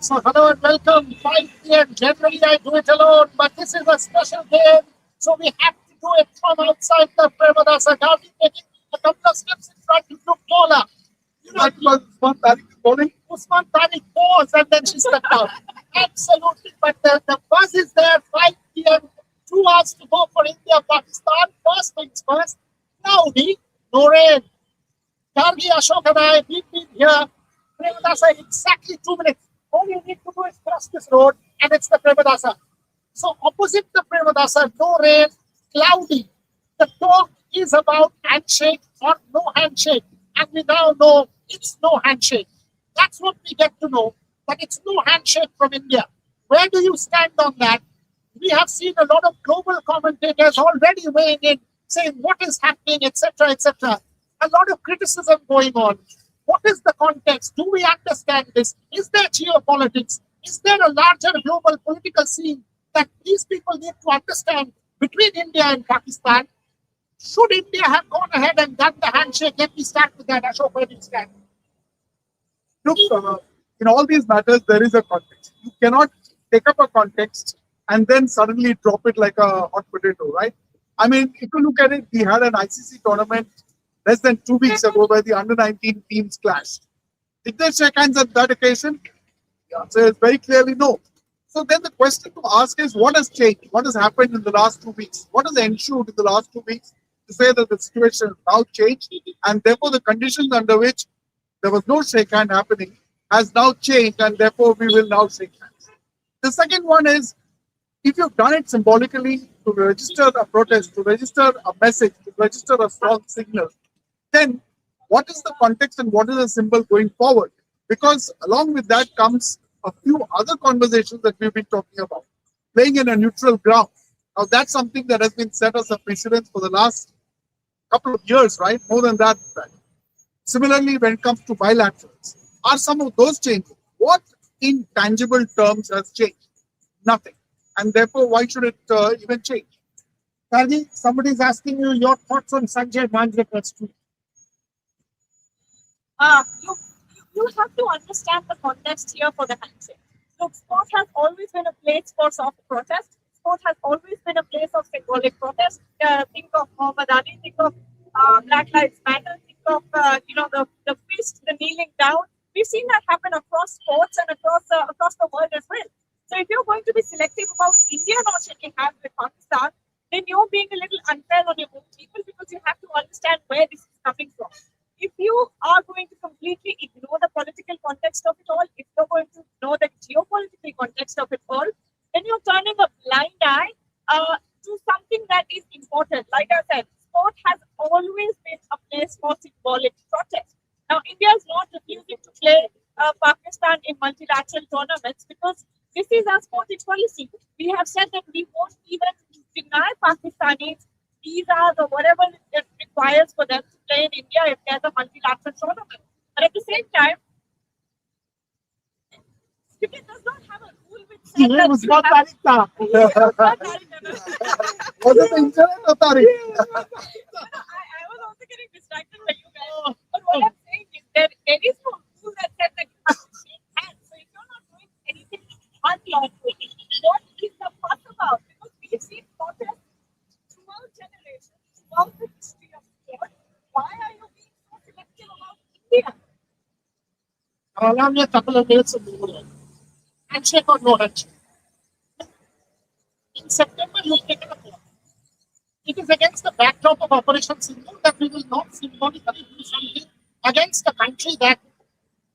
So hello and welcome. 5 p.m. Generally I do it alone, but this is a special game, so we have to do it from outside the Premadasa Garden, taking a couple of steps in front to look taller. You know, Usman Tariq is bowling. Usman Tariq paused and then she stepped out. Absolutely, but the buzz is there. 5 p.m. 2 hours to go for India, Pakistan. First things first. Cloudy, no rain. Gargi, Ashok and I, we've been here. Premadasa exactly 2 minutes. All you need to do is cross this road and it's the Premadasa. So opposite the Premadasa, no rain, cloudy. The talk is about handshake or no handshake. And we now know it's no handshake. That's what we get to know, that it's no handshake from India. Where do you stand on that? We have seen a lot of global commentators already weighing in, saying what is happening, etc., etc. A lot of criticism going on. What is the context? Do we understand this? Is there geopolitics? Is there a larger global political scene that these people need to understand between India and Pakistan? Should India have gone ahead and done the handshake? Let me start with that. Ashok, where do you stand? Look, in all these matters, there is a context. You cannot take up a context and then suddenly drop it like a hot potato, right? I mean, if you look at it, we had an ICC tournament less than 2 weeks ago where the under-19 teams clashed. Did they shake hands at that occasion? The answer is very clearly no. So then the question to ask is, what has changed? What has happened in the last 2 weeks? What has ensued in the last 2 weeks to say that the situation has now changed, and therefore the conditions under which there was no shake hand happening has now changed, and therefore we will now shake hands. The second one is, if you've done it symbolically to register a protest, to register a message, to register a strong signal, then what is the context and what is the symbol going forward? Because along with that comes a few other conversations that we've been talking about, playing in a neutral ground. Now that's something that has been set as a precedent for the last couple of years, right? More than that. Similarly, when it comes to bilaterals, are some of those changes? What in tangible terms has changed? Nothing. And therefore, why should it even change? Karji, somebody is asking you your thoughts on Sanjay Manjrekar's tweet. You have to understand the context here for the handshake. Look, sport has always been a place for soft protest. Sport has always been a place of symbolic protest. Think of Muhammad Ali, think of Black Lives Matter, think of the fist, the kneeling down. We've seen that happen across sports and across the world as well. So if you're going to be selective about India not shaking hands with Pakistan, then you're being a little unfair on your own people, because you have to understand where this is coming from. If you are going to completely ignore the political context of it all, if you're going to ignore the geopolitical context of it all, then you're turning a blind eye to something that is important. Like I said, sport has always been a place for symbolic protest. Now, India is not refusing to play Pakistan in multilateral tournaments because this is our sporting policy. We have said that we won't even deny Pakistanis visas or whatever it requires for them to play in India if there's a multilateral tournament. But at the same time, cricket does not have a rule which says that Was not Tariq. Was it the internet or Tariq? I was also getting distracted by you guys. But what I'm saying is there is no rule that says that you have to shake hands. So if you're not doing anything unlawful, what is the fuss about? Because we've seen protests throughout generations, throughout the history of sport. Why are you being so selective about India? Allow me a couple of minutes of movement. Handshake or no handshake? In September, you've taken a call. It is against the backdrop of Operation Sindoor that we will not symbolically do something against a country that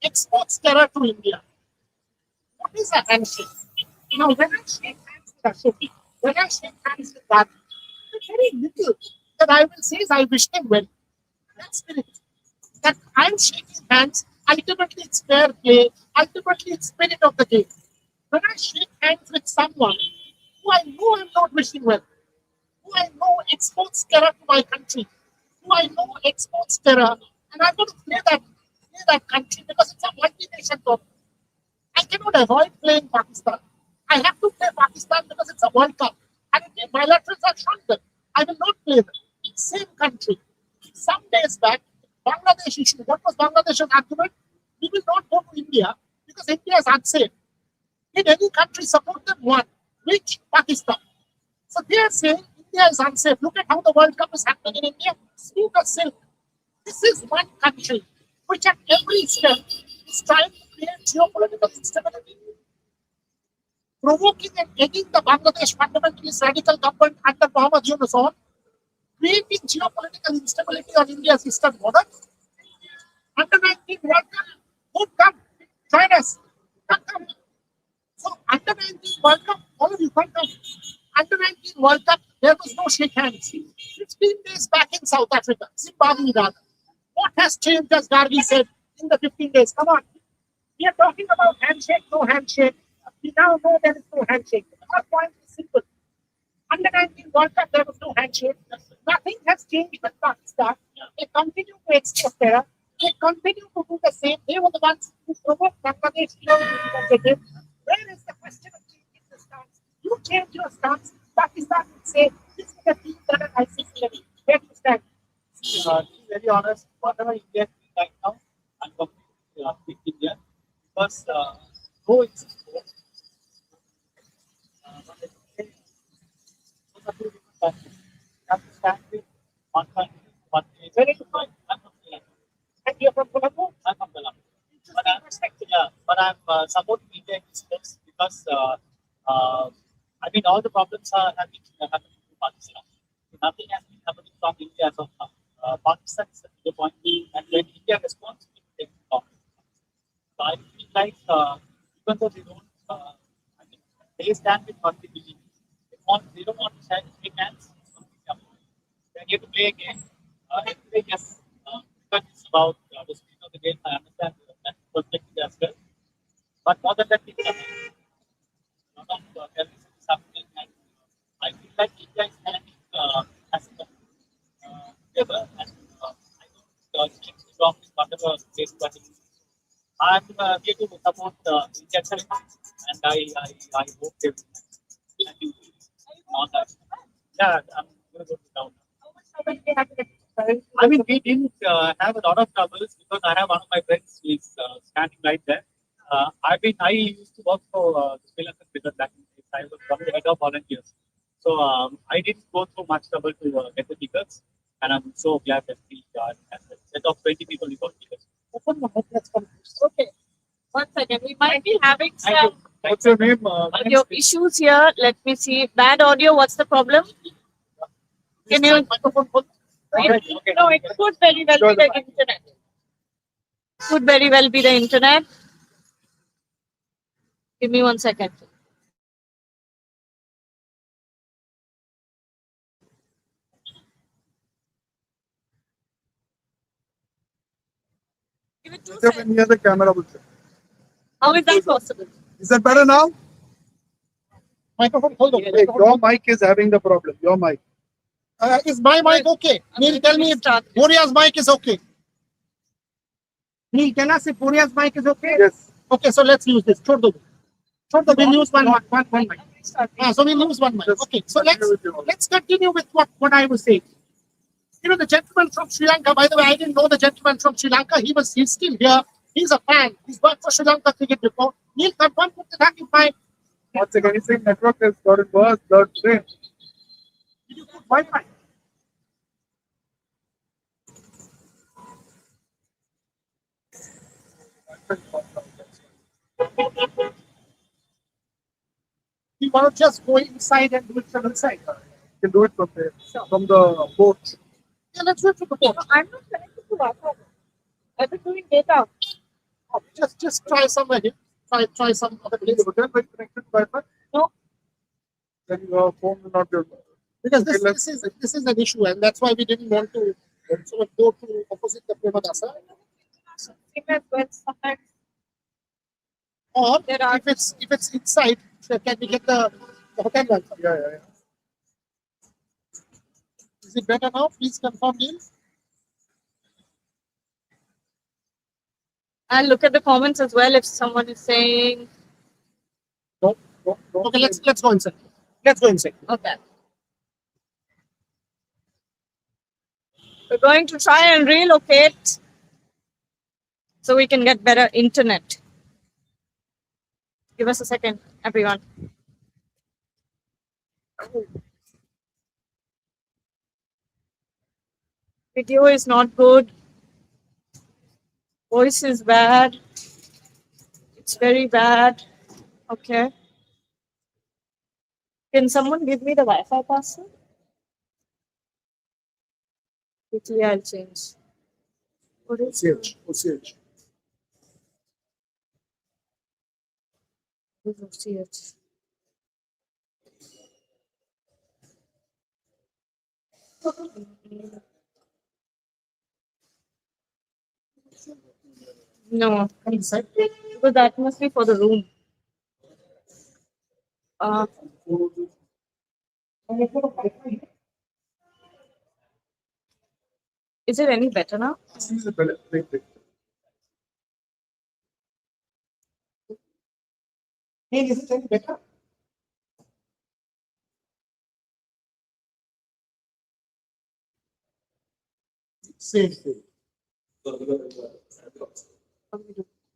exports terror to India. What is a handshake? You know, when I shake hands with Ashok, when I shake hands with that, very little that I will say is I wish them well. That's spirit. That I'm shaking hands, ultimately it's fair play, ultimately it's spirit of the game. When I shake hands with someone who I know I'm not wishing well, who I know exports terror to my country, who I know exports terror, and I'm going to play that country because it's a multi-nation tournament. I cannot avoid playing Pakistan. I have to play Pakistan because it's a World Cup. And if the bilaterals are shrunken, I will not play them. Same country. Some days back, Bangladesh issue. What was Bangladesh's argument? We will not go to India because India is unsafe. Did any country support them? One. Which? Pakistan. So they are saying India is unsafe. Look at how the World Cup is happening in India. Smooth as silk. This is one country which at every step is trying to create geopolitical instability, provoking and egging the Bangladesh fundamentalist radical government under Mohammed Yunus on, creating geopolitical instability on India's eastern border. Under 19 World Cup, would come, join us. Come. So under 19 World Cup, all of you come. Under 19 World Cup, there was no shake hands. 15 days back in South Africa, Zimbabwe rather. What has changed, as Gargi said, in the 15 days? Come on. We are talking about handshake, no handshake. We now know there is no handshake. Our point is simple. Under 19 World Cup, there was no handshake. Nothing has changed with Pakistan. They continue to export terror. They continue to do the same. They were the ones who provoked Bangladesh. Where is the question of changing the stance? You change your stance. Pakistan would say, this is the team that are ISIS level. Where do you stand? To be very honest, whatever India is doing right now, I'm completely with India because though it's sport, but at the same time, those are two different countries. You have to stand with one country, one place. Where are you from? I'm from Sri Lanka. And you're from Colombo? I'm from Colombo. But Interesting perspective. but I'm supporting India in this case because I mean all the problems are happening to Pakistan. Nothing has been happening from India as of now. Pakistan is the point, and when India responds, it takes off. So I feel like even though they don't, I mean, they stand with continuity. They don't want to shake hands. They get to play a game. Anyway, yes, because it's about the speed of the game. I understand that perspective as well. But more than that, it's a lot of terrorism is happening, and I feel like India is standing as a together, and I don't think the wrong is whatever case, but I'm here to support India itself, and I hope they will. Thank you. On that. Yeah, I'm going to go to down. I mean, we didn't have a lot of troubles because I have one of my friends who is standing right there. I used to work for the Sri Lankan prison back in the days. I was one of the head of volunteers. So I didn't go through much trouble to get the tickets, and I'm so glad that we got a set of 20 people who got tickets. Okay. One second. We might be having Thank some you. What's your name? audio issues here. Let me see. Bad audio. What's the problem? Can you? Microphone full. Okay. No, it could very well be the internet. Could very well be the internet. Give me 1 second. Give it 2 When seconds. near the camera, will say. How is that possible? Is that better now? Microphone, hold on. Hey, your mic is having the problem. Your mic. Is my mic okay? Neil, tell me if Boria's mic is okay. Neil, tell us if Boria's mic is okay. Yes. Okay, so let's use this. We'll use one mic. So we'll use one mic. Okay, so let's continue with what I was saying. You know, the gentleman from Sri Lanka, by the way, I didn't know the gentleman from Sri Lanka. He's still here. He's a fan. He's worked for Sri Lanka cricket before. Neil, confirm put the back in my. Once again, he's saying network has gotten worse. The train. Did you put Wi-Fi? You want to just go inside and do it from inside? You can do it from there, from the boat. Yeah, let's do it from the boat. No, I'm not connected to Wi-Fi. I've been doing data. Just try somewhere here. Try some other place. Is the hotel very connected to Wi-Fi? No. Then your phone will not be able to. Because Okay, this is an issue, and that's why we didn't want to sort of go to opposite the Premadasa. Sometimes Or There are- if it's inside, so can we get the hotel Wi-Fi? Yeah. Is it better now? Please confirm, Neil. I'll look at the comments as well if someone is saying No. Okay, let's go inside. Let's go inside. okay. We're going to try and relocate so we can get better internet. Give us a second, everyone. Video is not good. Voice is bad. It's very bad. Okay. Can someone give me the Wi-Fi password? Quickly, I'll change. What is OCH, OCH. OCH? No, because that must be for the room. Is it any better now? Seems a better. Hey, is it any better? Same thing.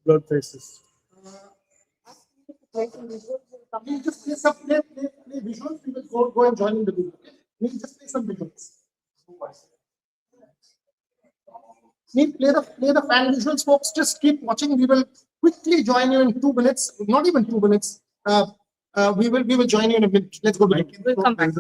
Blood faces. We'll just play some play visuals. We will go and join in the video. Okay? We'll just play some visuals. We'll play the fan visuals, folks. Just keep watching. We will quickly join you in 2 minutes. Not even 2 minutes. We will join you in a minute. Let's go. We'll come back.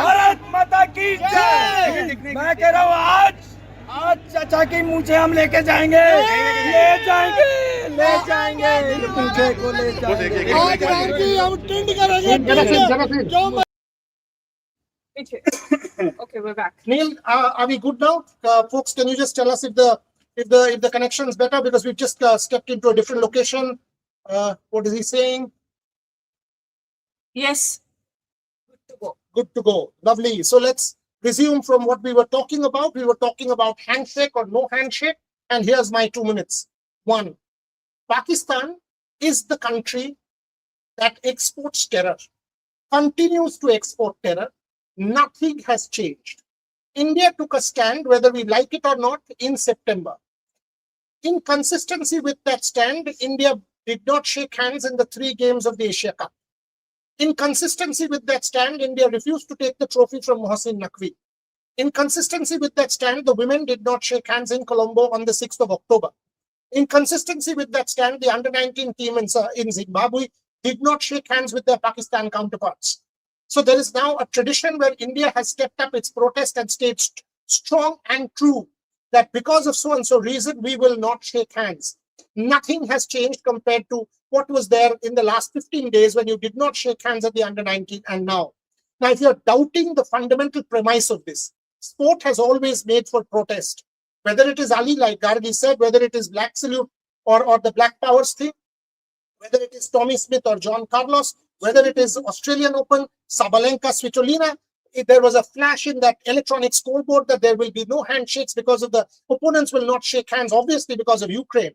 Bharat माता की जय। मैं कह रहा हूँ आज चाचा की मूछे हम लेके जाएंगे, ले जाएंगे मूछे को ले जाएंगे। आज रांची हम ट्रेंड करेंगे। Okay, we're back. Neil, are we good now? Folks, can you just tell us if the connection is better, because we've just stepped into a different location. What is he saying? Yes. Good to go. Good to go. Lovely. So let's resume from what we were talking about. We were talking about handshake or no handshake. And here's my 2 minutes. 1. Pakistan is the country that exports terror, continues to export terror. Nothing has changed. India took a stand, whether we like it or not, in September. In consistency with that stand, India did not shake hands in the 3 games of the Asia Cup. In consistency with that stand, India refused to take the trophy from Mohsin Naqvi. In consistency with that stand, the women did not shake hands in Colombo on the 6th of October. In consistency with that stand, the under-19 team in Zimbabwe did not shake hands with their Pakistan counterparts. So there is now a tradition where India has stepped up its protest and stayed strong and true that because of so and so reason, we will not shake hands. Nothing has changed compared to what was there in the last 15 days when you did not shake hands at the under 19 and now. Now, if you're doubting the fundamental premise of this, sport has always made for protest. Whether it is Ali, like Gargi said, whether it is Black Salute or the Black Powers thing, whether it is Tommy Smith or John Carlos, whether it is Australian Open, Sabalenka, Svitolina, there was a flash in that electronic scoreboard that there will be no handshakes because of the opponents will not shake hands, obviously because of Ukraine.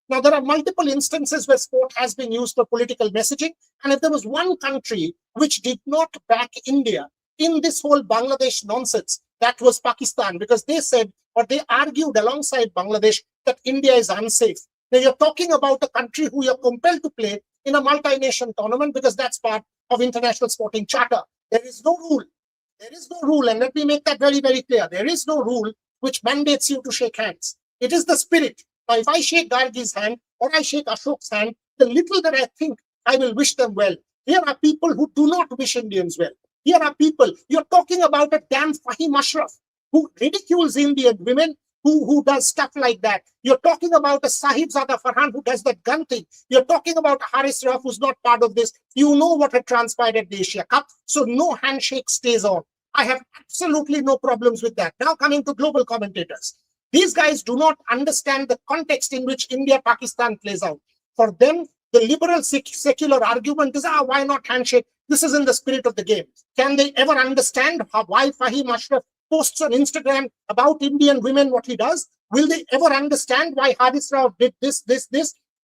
Now, there are multiple instances where sport has been used for political messaging. And if there was one country which did not back India in this whole Bangladesh nonsense, that was Pakistan, because they said, or they argued alongside Bangladesh, that India is unsafe. Now, you're talking about a country who you're compelled to play in a multi-nation tournament because that's part of international sporting charter. There is no rule. There is no rule. And let me make that very, very clear. There is no rule which mandates you to shake hands. It is the spirit. Now, if I shake Gargi's hand or I shake Ashok's hand, the little that I think, I will wish them well. Here are people who do not wish Indians well. Here are people, you're talking about a damn Fahim Ashraf who ridicules Indian women, who does stuff like that. You're talking about a Sahibzada Farhan who does that gun thing. You're talking about a Haris Rauf who's not part of this. You know what had transpired at the Asia Cup. So no handshake stays on. I have absolutely no problems with that. Now coming to global commentators. These guys do not understand the context in which India-Pakistan plays out. For them, the liberal secular argument is, why not handshake? This is in the spirit of the game. Can they ever understand why Fahim Ashraf posts on Instagram about Indian women, what he does? Will they ever understand why Haris Rauf did this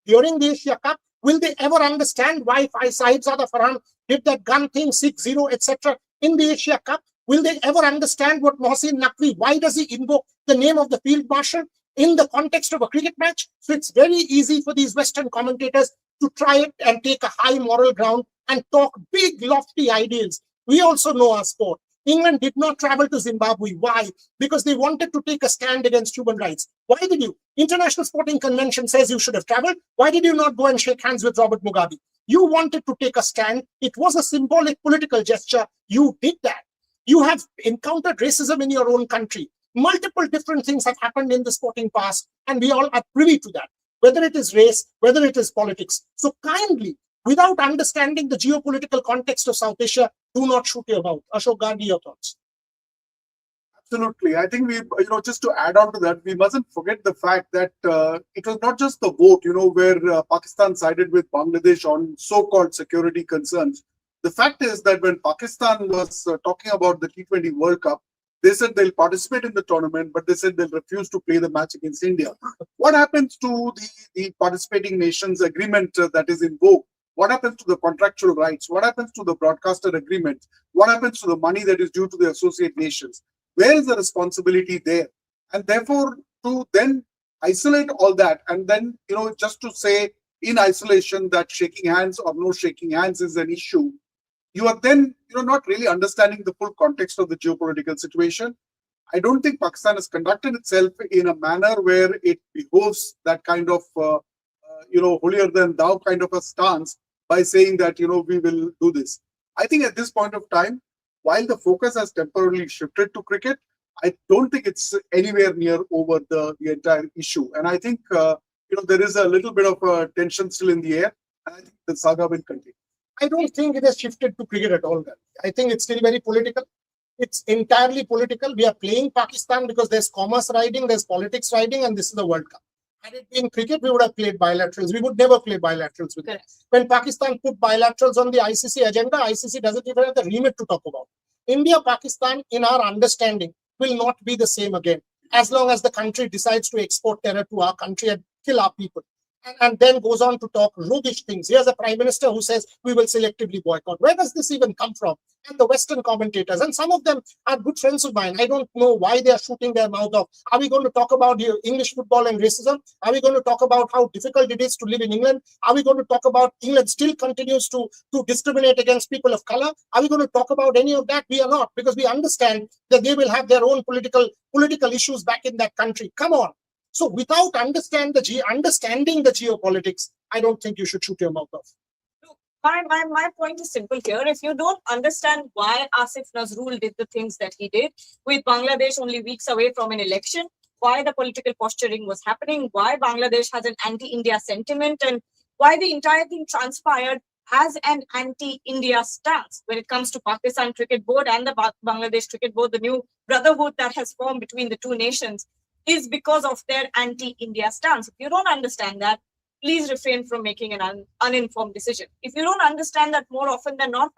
during the Asia Cup? Will they ever understand why Sahibzada Farhan did that gun thing, 6-0, etc. in the Asia Cup? Will they ever understand what Mohsin Naqvi, why does he invoke the name of the field marshal in the context of a cricket match? So it's very easy for these Western commentators to try it and take a high moral ground and talk big, lofty ideals. We also know our sport. England did not travel to Zimbabwe. Why? Because they wanted to take a stand against human rights. Why did you? International Sporting Convention says you should have traveled. Why did you not go and shake hands with Robert Mugabe? You wanted to take a stand. It was a symbolic political gesture. You did that. You have encountered racism in your own country. Multiple different things have happened in the sporting past, and we all are privy to that, whether it is race, whether it is politics. So kindly, without understanding the geopolitical context of South Asia, do not shoot your mouth. Ashok Gandhi, your thoughts? Absolutely. I think we, just to add on to that, we mustn't forget the fact that it was not just the vote, where Pakistan sided with Bangladesh on so-called security concerns. The fact is that when Pakistan was talking about the T20 World Cup, they said they'll participate in the tournament, but they said they'll refuse to play the match against India. What happens to the participating nations agreement that is in vogue? What happens to the contractual rights? What happens to the broadcaster agreement? What happens to the money that is due to the associate nations? Where is the responsibility there? And therefore, to then isolate all that and then, just to say in isolation that shaking hands or no shaking hands is an issue, you are then, not really understanding the full context of the geopolitical situation. I don't think Pakistan has conducted itself in a manner where it behoves that kind of, holier than thou kind of a stance by saying that, we will do this. I think at this point of time, while the focus has temporarily shifted to cricket, I don't think it's anywhere near over the entire issue. And I think, there is a little bit of tension still in the air. And I think the saga will continue. I don't think it has shifted to cricket at all. I think it's still very political. It's entirely political. We are playing Pakistan because there's commerce riding, there's politics riding, and this is the World Cup. Had it been cricket, we would have played bilaterals. We would never play bilaterals with them. When Pakistan put bilaterals on the ICC agenda, ICC doesn't even have the remit to talk about. India, Pakistan, in our understanding, will not be the same again, as long as the country decides to export terror to our country and kill our people. And then goes on to talk roguish things. Here's a prime minister who says we will selectively boycott. Where does this even come from? And the Western commentators, and some of them are good friends of mine. I don't know why they are shooting their mouth off. Are we going to talk about English football and racism? Are we going to talk about how difficult it is to live in England? Are we going to talk about England still continues to discriminate against people of color? Are we going to talk about any of that? We are not, because we understand that they will have their own political issues back in that country. Come on. So without understanding the geopolitics, I don't think you should shoot your mouth off. my point is simple here. If you don't understand why Asif Nazrul did the things that he did, with Bangladesh only weeks away from an election, why the political posturing was happening, why Bangladesh has an anti-India sentiment, and why the entire thing transpired as an anti-India stance when it comes to Pakistan Cricket Board and the Bangladesh Cricket Board, the new brotherhood that has formed between the two nations, is because of their anti-India stance. If you don't understand that, please refrain from making an uninformed decision. If you don't understand that more often than not,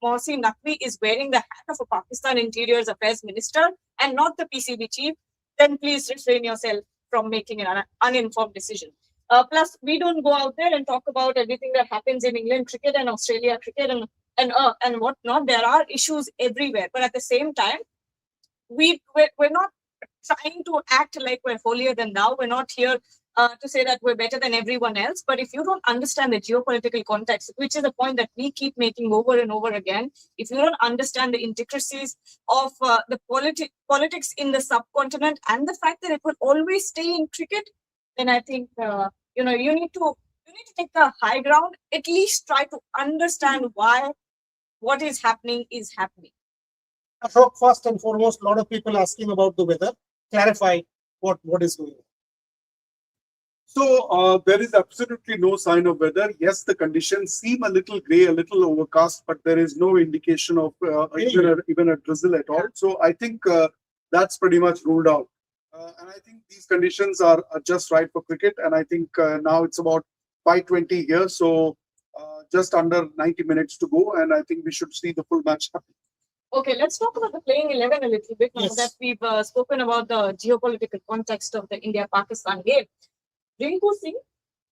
Mohsin Naqvi is wearing the hat of a Pakistan Interior Affairs Minister and not the PCB chief, then please refrain yourself from making an uninformed decision. Plus, we don't go out there and talk about everything that happens in England cricket and Australia cricket and whatnot. There are issues everywhere, but at the same time, we're not trying to act like we're holier than thou. We're not here to say that we're better than everyone else. But if you don't understand the geopolitical context, which is a point that we keep making over and over again, if you don't understand the intricacies of the politics in the subcontinent and the fact that it will always stay in cricket, then I think you need to take the high ground. At least try to understand why what is happening is happening. Ashok, first and foremost, a lot of people asking about the weather. Clarify what is going on. So there is absolutely no sign of weather. Yes, the conditions seem a little grey, a little overcast, but there is no indication of even a drizzle at all. So I think that's pretty much ruled out. And I think these conditions are just right for cricket. And I think now it's about 5:20 here, so just under 90 minutes to go. And I think we should see the full match happen. Okay, let's talk about the playing 11 a little bit now that we've spoken about the geopolitical context of the India-Pakistan game. Rinku Singh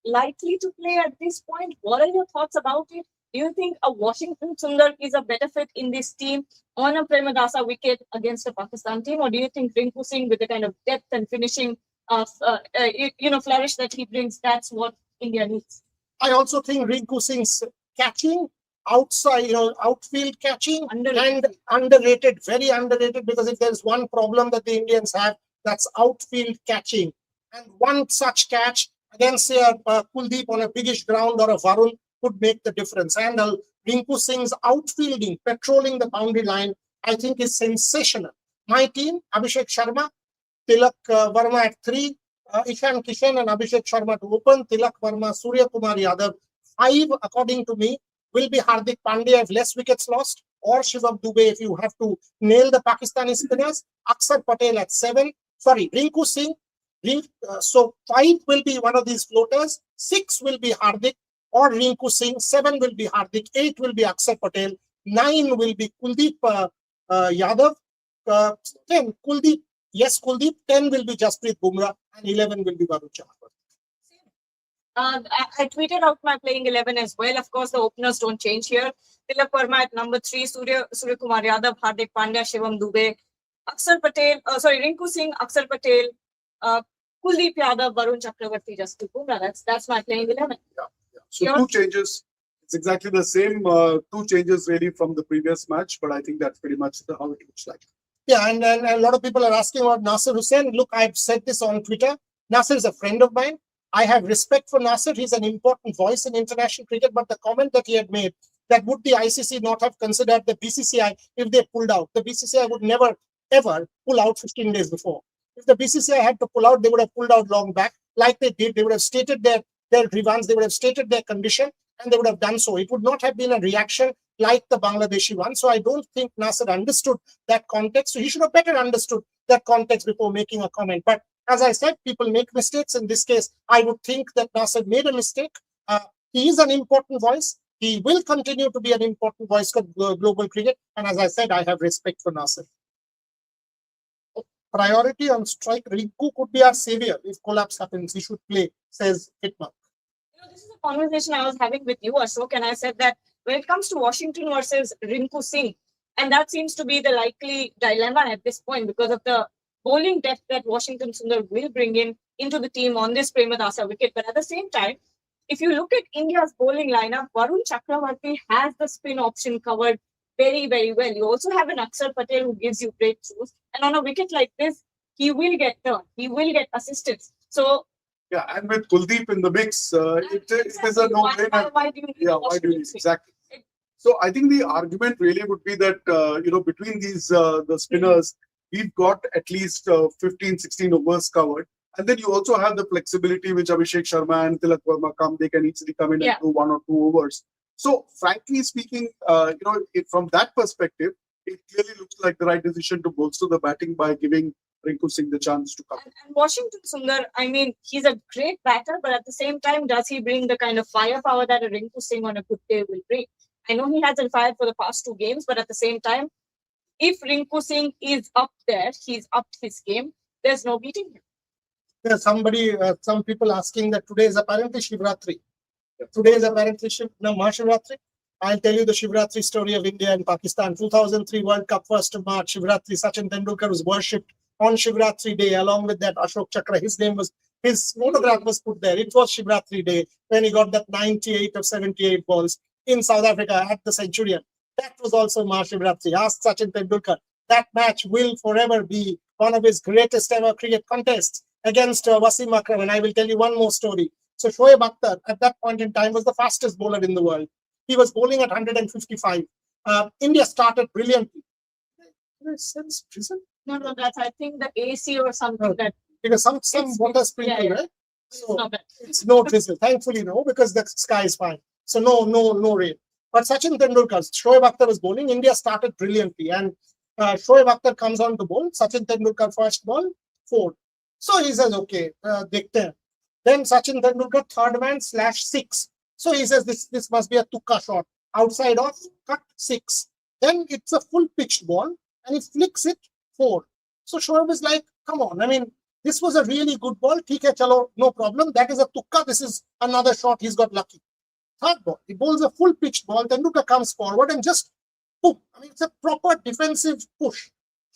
likely to play at this point. What are your thoughts about it? Do you think a Washington Sundar is a better fit in this team on a Premadasa wicket against a Pakistan team, or do you think Rinku Singh, with the kind of depth and finishing, flourish that he brings, that's what India needs? I also think Rinku Singh's catching outside, outfield catching, and underrated, very underrated, because if there's one problem that the Indians have, that's outfield catching. And one such catch against, say, Kuldeep on a biggish ground or a Varun could make the difference. And Rinku Singh's outfielding, patrolling the boundary line, I think is sensational. My team, Abhishek Sharma, Tilak Verma at 3, Ishan Kishan and Abhishek Sharma to open, Tilak Verma, Surya Kumar Yadav. 5, according to me, will be Hardik Pandya if less wickets lost, or Shivam Dubey if you have to nail the Pakistani spinners. Akshar Patel at 7. Sorry, Rinku Singh. So 5 will be one of these floaters, 6 will be Hardik or Rinku Singh, 7 will be Hardik, 8 will be Akshar Patel, 9 will be Kuldeep Yadav, 10 Kuldeep, 10 will be Jasprit Bumrah, and 11 will be Varun Chakravarti. I tweeted out my playing 11 as well. Of course, the openers don't change here. Tilak Verma at number 3, Surya Kumar Yadav, Hardik Pandya, Shivam Dubey, Rinku Singh, Akshar Patel, Kuldeep Yadav, Varun Chakravarti, Jasprit Bumrah. That's my playing 11. Yeah. So 2 changes. It's exactly the same 2 changes really from the previous match, but I think that's pretty much how it looks like. Yeah, and a lot of people are asking about Nasir Hussain. Look, I've said this on Twitter. Nasir is a friend of mine. I have respect for Nasir. He's an important voice in international cricket, but the comment that he had made, that would the ICC not have considered the BCCI if they pulled out? The BCCI would never, ever pull out 15 days before. If the BCCI had to pull out, they would have pulled out long back, like they did. They would have stated their grievance, they would have stated their condition, and they would have done so. It would not have been a reaction like the Bangladeshi one. So I don't think Nasir understood that context. So he should have better understood that context before making a comment. But as I said, people make mistakes. In this case, I would think that Nasir made a mistake. He is an important voice. He will continue to be an important voice for global cricket. And as I said, I have respect for Nasir. Priority on strike, Rinku could be our savior. If collapse happens, he should play, says Hitmark. This is a conversation I was having with you, Ashok, and I said that when it comes to Washington versus Rinku Singh, and that seems to be the likely dilemma at this point because of the bowling depth that Washington Sundar will bring into the team on this Premadasa wicket. But at the same time, if you look at India's bowling lineup, Varun Chakravarti has the spin option covered very, very well. You also have an Akshar Patel who gives you breakthroughs. And on a wicket like this, he will get turn. He will get assistance. So Yeah, and with Kuldeep in the mix, it is a no-brainer. Why do you need Yeah, a why do you Washington need swing? exactly? So I think the argument really would be that between these the spinners, we've got at least 15, 16 overs covered, and then you also have the flexibility which Abhishek Sharma and Tilak Verma come. They can easily come in and Yeah. do 1 or 2 overs. So frankly speaking, from that perspective, it clearly looks like the right decision to bolster the batting by giving Rinku Singh the chance to come. And Washington Sundar, I mean, he's a great batter, but at the same time, does he bring the kind of firepower that a Rinku Singh on a good day will bring? I know he hasn't fired for the past 2 games, but at the same time, if Rinku Singh is up there, he's upped his game. There's no beating him. There's some people asking that today is apparently Shivratri. Today is apparently Mahashivratri. I'll tell you the Shivratri story of India and Pakistan. 2003 World Cup, 1st of March, Shivratri. Sachin Tendulkar was worshipped on Shivratri Day along with that Ashok Chakra. His photograph was put there. It was Shivratri Day when he got that 98 of 78 balls in South Africa at the Centurion. That was also Mahashivratri. Ask Sachin Tendulkar. That match will forever be one of his greatest ever cricket contests against Wasim Akram. And I will tell you one more story. So Shoaib Akhtar at that point in time was the fastest bowler in the world. He was bowling at 155. India started brilliantly. Sense prison? No, that's I think the AC or something that Because some It's- water sprinkle, yeah. right? it's So not bad. it's no drizzle. Thankfully, no, because the sky is fine. So no rain. But Sachin Tendulkar, Shoaib Akhtar was bowling. India started brilliantly, and Shoaib Akhtar comes on to bowl. Sachin Tendulkar first ball, 4. So he says, okay, dekhte hain. Then Sachin Tendulkar third man /6. So he says this must be a tukka shot. Outside off, cut 6. Then it's a full pitched ball, and he flicks it 4. So Shoaib is like, come on, I mean, this was a really good ball. Theek hai, chalo, no problem. That is a tukka. This is another shot. He's got lucky. Third ball, he bowls a full pitched ball. Tendulkar comes forward and just boom. I mean, it's a proper defensive push.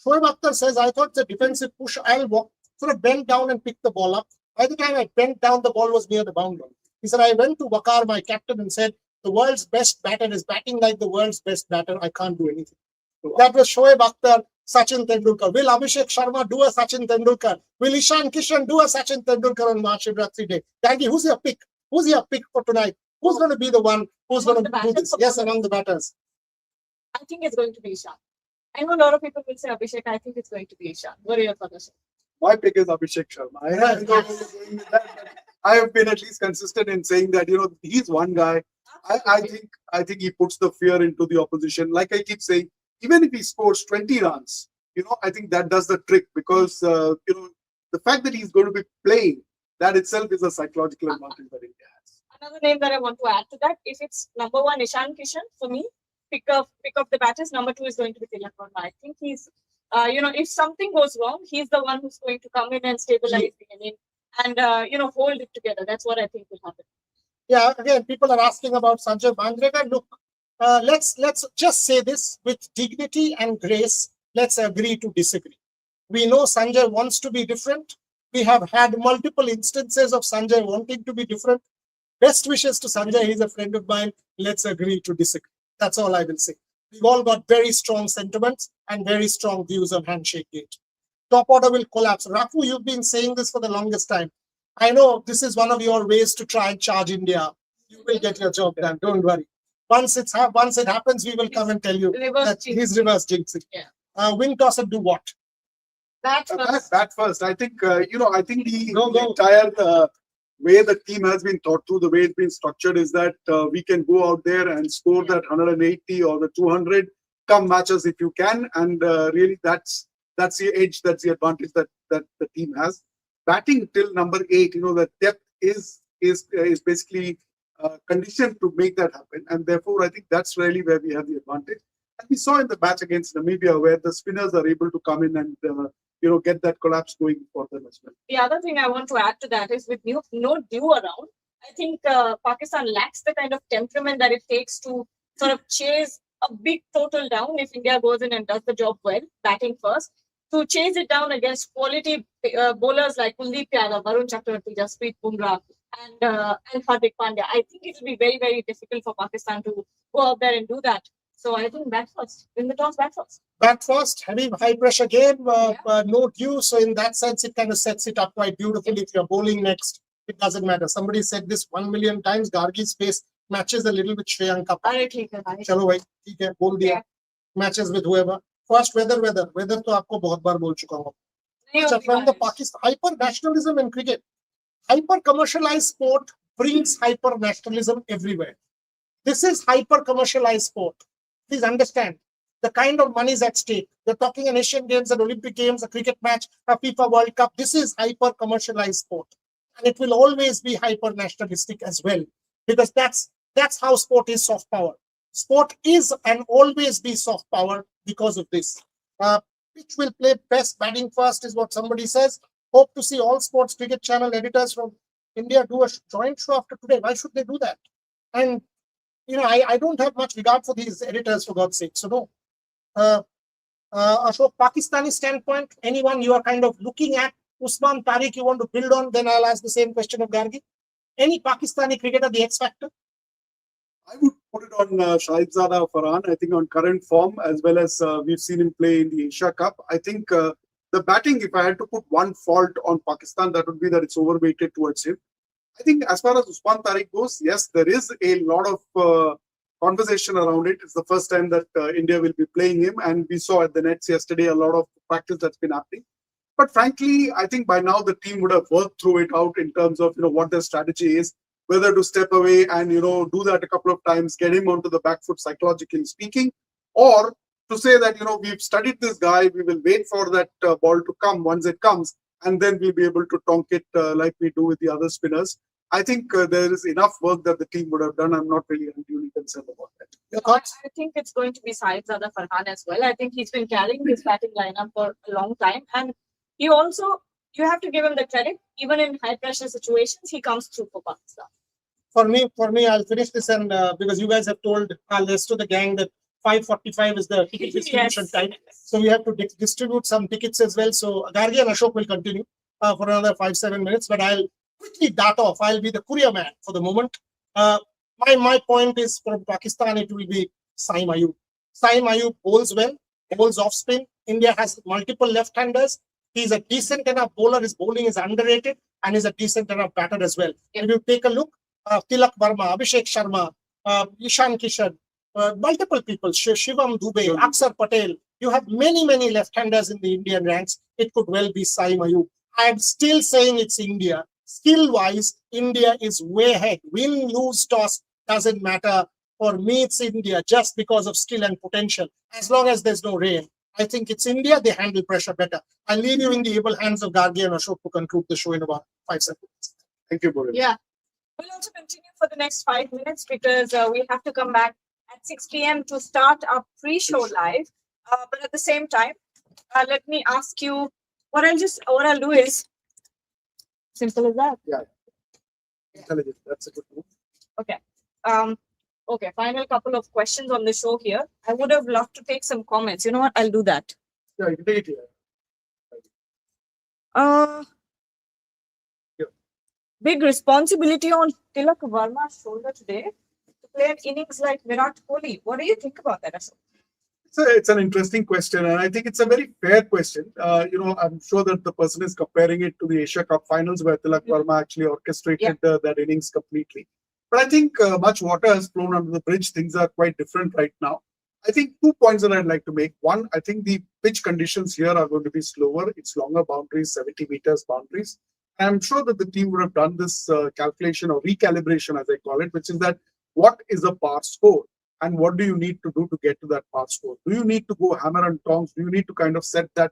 Shoaib Akhtar says, I thought it's a defensive push. I'll walk, sort of bend down and pick the ball up. By the time I bent down, the ball was near the boundary. He said, I went to Waqar, my captain, and said, the world's best batter is batting like the world's best batter. I can't do anything. That was Shoaib Akhtar, Sachin Tendulkar. Will Abhishek Sharma do a Sachin Tendulkar? Will Ishan Kishan do a Sachin Tendulkar on Mahashivratri Day? Dandy, who's your pick? Who's your pick for tonight? Who's going to be the one who's going to do this? Yes, among the batters. I think it's going to be Ishan. I know a lot of people will say Abhishek. I think it's going to be Ishan. What are your thoughts? My pick is Abhishek Sharma. I have been at least consistent in saying that he's one guy. I think he puts the fear into the opposition. Like I keep saying, even if he scores 20 runs, I think that does the trick because the fact that he's going to be playing, that itself is a psychological advantage that India has. Another name that I want to add to that, if it's number 1 Ishan Kishan for me, pick up the batters. Number 2 is going to be Tilak Verma. I think he's if something goes wrong, he's the one who's going to come in and stabilize the inning and hold it together. That's what I think will happen. Yeah, again, people are asking about Sanjay Mandrekar. Look, let's just say this with dignity and grace. Let's agree to disagree. We know Sanjay wants to be different. We have had multiple instances of Sanjay wanting to be different. Best wishes to Sanjay. He's a friend of mine. Let's agree to disagree. That's all I will say. We've all got very strong sentiments and very strong views on handshake gate. Top order will collapse. Rafu, you've been saying this for the longest time. I know this is one of your ways to try and charge India. You will get your job done. Don't worry. Once it happens, we will come and tell you that he's reverse jinxing. Yeah. Win toss and do what? Bat first. Bat first. I think the entire way the team has been thought through, the way it's been structured, is that we can go out there and score that 180 or the 200. Come matches if you can, and really that's the edge, that's the advantage that the team has. Batting till number 8, the depth is basically conditioned to make that happen, and therefore I think that's really where we have the advantage. And we saw in the match against Namibia where the spinners are able to come in and get that collapse going for them as well. The other thing I want to add to that is with no dew around, I think Pakistan lacks the kind of temperament that it takes to sort of chase a big total down if India goes in and does the job well, batting first. To chase it down against quality bowlers like Kuldeep Yadav, Varun Chakravarti, Jasprit Bumrah, and Hardik Pandya. I think it will be very, very difficult for Pakistan to go out there and do that. So I think bat first. Win the toss, bat first. Bat first, heavy high pressure game, no dew. So in that sense, it kind of sets it up quite beautifully. If you're bowling next, it doesn't matter. Somebody said this 1 million times. Gargi's face matches a little with Shreyanka. अरे ठीक है भाई चलो भाई ठीक है बोल दिया. Matches with whoever. First weather तो आपको बहुत बार बोल चुका हूँ. नहीं होती From the बारिश. Pakistan hyper nationalism in cricket, hyper commercialized sport brings hyper nationalism everywhere. This is hyper commercialized sport. Please understand the kind of money is at stake. They're talking an Asian Games, an Olympic Games, a cricket match, a FIFA World Cup. This is hyper commercialized sport, and it will always be hyper nationalistic as well, because that's how sport is soft power. Sport is and always be soft power because of this. Which will play best batting first is what somebody says. Hope to see all sports cricket channel editors from India do a joint show after today. Why should they do that? And I don't have much regard for these editors, for God's sake. So no. Ashok, Pakistani standpoint, anyone you are kind of looking at, Usman Tariq, you want to build on, then I'll ask the same question of Gargi. Any Pakistani cricketer, the X factor? I would put it on Shahizada Farhan. I think on current form, as well as we've seen him play in the Asia Cup. I think the batting, if I had to put one fault on Pakistan, that would be that it's overweighted towards him. I think as far as Usman Tariq goes, yes, there is a lot of conversation around it. It's the first time that India will be playing him, and we saw at the Nets yesterday a lot of practice that's been happening. But frankly, I think by now the team would have worked through it out in terms of what their strategy is, whether to step away and do that a couple of times, get him onto the back foot psychologically speaking, or to say that we've studied this guy, we will wait for that ball to come once it comes, and then we'll be able to tonk it like we do with the other spinners. I think there is enough work that the team would have done. I'm not really unduly concerned about that. Your thoughts? I think it's going to be Syedzada Farhan as well. I think he's been carrying this batting lineup for a long time, and you have to give him the credit. Even in high pressure situations, he comes through for Pakistan. For me, I'll finish this, and because you guys have told the rest of the gang that 5:45 is the ticket distribution time, so we have to distribute some tickets as well. So Gargi and Ashok will continue for another 5-7 minutes, but I'll quickly dart off. I'll be the courier man for the moment. My point is, from Pakistan, it will be Saim Ayub. Saim Ayub bowls well, bowls off spin. India has multiple left-handers. He's a decent enough bowler. His bowling is underrated, and he's a decent enough batter as well. If you take a look, Tilak Verma, Abhishek Sharma, Ishan Kishan, multiple people, Shivam Dubey, Aksar Patel. You have many left-handers in the Indian ranks. It could well be Saim Ayub. I'm still saying it's India. Skill-wise, India is way ahead. Win, lose, toss, doesn't matter. For me, it's India just because of skill and potential. As long as there's no rain, I think it's India. They handle pressure better. I'll leave you in the able hands of Gargi and Ashok to conclude the show in about 5 seconds. Thank you, Boris. Yeah. We'll also continue for the next 5 minutes because we have to come back at 6 p.m. to start our pre-show live. But at the same time, let me ask you, what I'll do is, simple as that. Yeah. Intelligent. That's a good move. Okay. Okay, final couple of questions on the show here. I would have loved to take some comments. You know what? I'll do that. Yeah, you can take it here. Big responsibility on Tilak Verma's shoulder today to play an innings like Virat Kohli. What do you think about that, Ashok? It's an interesting question, and I think it's a very fair question. I'm sure that the person is comparing it to the Asia Cup finals where Tilak Verma actually orchestrated that innings completely. But I think much water has flown under the bridge. Things are quite different right now. I think 2 points that I'd like to make. One, I think the pitch conditions here are going to be slower. It's longer boundaries, 70 meters boundaries. I'm sure that the team would have done this calculation or recalibration, as I call it, which is that what is a par score and what do you need to do to get to that par score? Do you need to go hammer and tongs? Do you need to kind of set that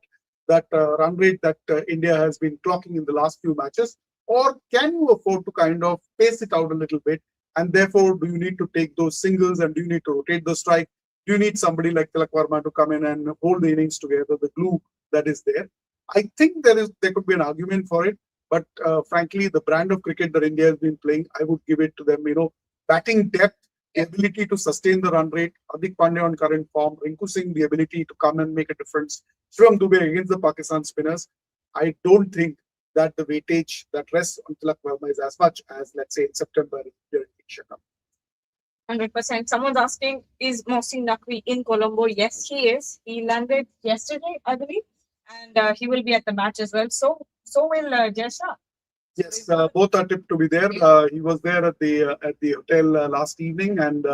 run rate that India has been clocking in the last few matches? Or can you afford to kind of pace it out a little bit? And therefore, do you need to take those singles and do you need to rotate the strike? Do you need somebody like Tilak Verma to come in and hold the innings together, the glue that is there? I think there could be an argument for it. But frankly, the brand of cricket that India has been playing, I would give it to them. Batting depth, the ability to sustain the run rate, Hardik Pandya on current form, Rinku Singh, the ability to come and make a difference, Shivam Dubey against the Pakistan spinners. I don't think that the weightage that rests on Tilak Verma is as much as, let's say, in September during the Asia Cup. 100%. Someone's asking, is Mohsin Naqvi in Colombo? Yes, he is. He landed yesterday, I believe, and he will be at the match as well. So will Jesha. Yes, both are tipped to be there. He was there at the hotel last evening, and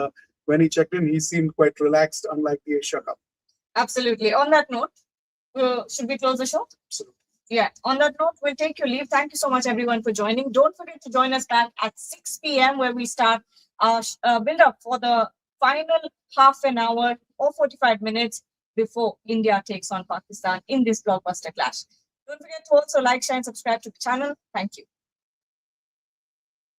when he checked in, he seemed quite relaxed, unlike the Asia Cup. Absolutely. On that note, should we close the show? Absolutely. Yeah. On that note, we'll take your leave. Thank you so much, everyone, for joining. Don't forget to join us back at 6 p.m. where we start our build-up for the final half an hour or 45 minutes before India takes on Pakistan in this blockbuster clash. Don't forget to also like, share, and subscribe to the channel. Thank you.